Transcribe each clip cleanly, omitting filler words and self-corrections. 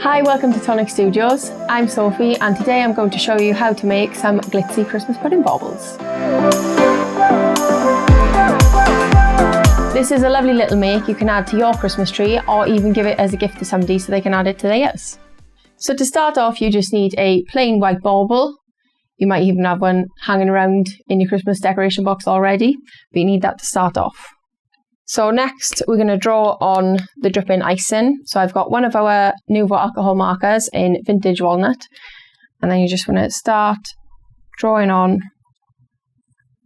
Hi, welcome to Tonic Studios. I'm Sophie and today I'm going to show you how to make some glitzy Christmas pudding baubles. This is a lovely little make you can add to your Christmas tree or even give it as a gift to somebody so they can add it to theirs. So to start off, you just need a plain white bauble. You might even have one hanging around in your Christmas decoration box already, but you need that to start off. So next we're going to draw on the dripping icing. So I've got one of our Nouveau alcohol markers in vintage walnut, and then you just want to start drawing on,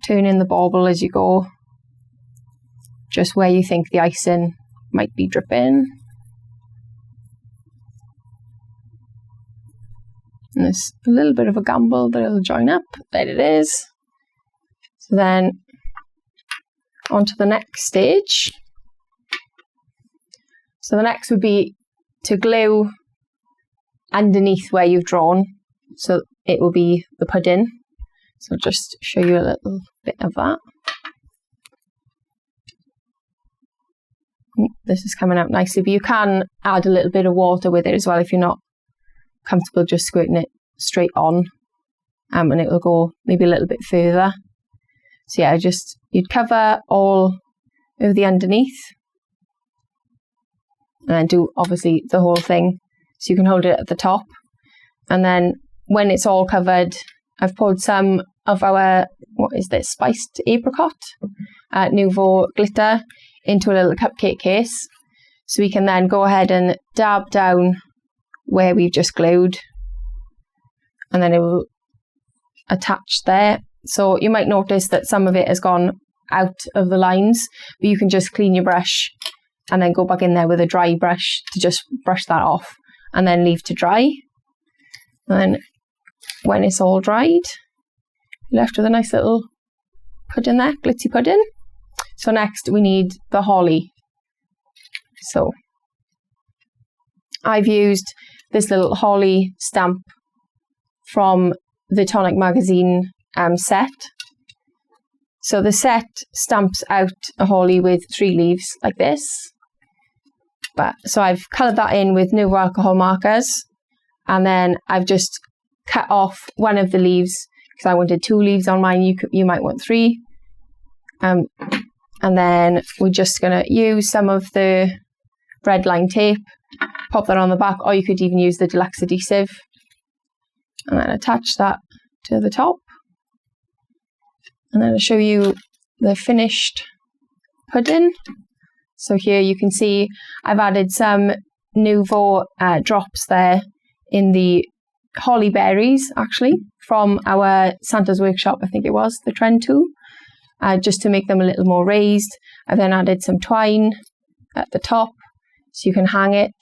turning the bauble as you go, just where you think the icing might be dripping. And there's a little bit of a gamble that it'll join up. There it is. So then on to the next stage. So the next would be to glue underneath where you've drawn, so it will be the pudding. So I'll just show you a little bit of that. This is coming out nicely, but you can add a little bit of water with it as well if you're not comfortable just squirting it straight on, and it will go maybe a little bit further. So yeah, you'd cover all of the underneath and then do obviously the whole thing so you can hold it at the top. And then when it's all covered, I've poured some of our, spiced apricot Nouveau glitter into a little cupcake case, so we can then go ahead and dab down where we've just glued, and then it will attach there. So you might notice that some of it has gone out of the lines, but you can just clean your brush and then go back in there with a dry brush to just brush that off and then leave to dry. And then when it's all dried, you're left with a nice little pudding there, glitzy pudding. So next we need the holly. So I've used this little holly stamp from the Tonic magazine set. So the set stamps out a holly with 3 leaves like this. So I've coloured that in with Nouveau alcohol markers, and then I've just cut off one of the leaves because I wanted 2 leaves on mine. You might want 3. And then we're just going to use some of the red line tape, pop that on the back, or you could even use the deluxe adhesive, and then attach that to the top. And then I'll show you the finished pudding. So here you can see I've added some Nouveau drops there in the holly berries, actually, from our Santa's Workshop, I think it was, the Trend 2, just to make them a little more raised. I've then added some twine at the top so you can hang it.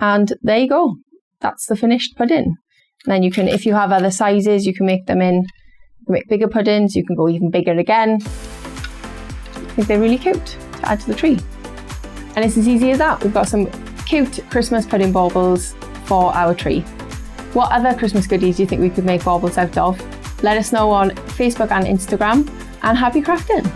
And there you go. That's the finished pudding. And then you can, if you have other sizes, you can make them in. You can make bigger puddings, you can go even bigger again. I think they're really cute to add to the tree. And it's as easy as that. We've got some cute Christmas pudding baubles for our tree. What other Christmas goodies do you think we could make baubles out of? Let us know on Facebook and Instagram, and happy crafting!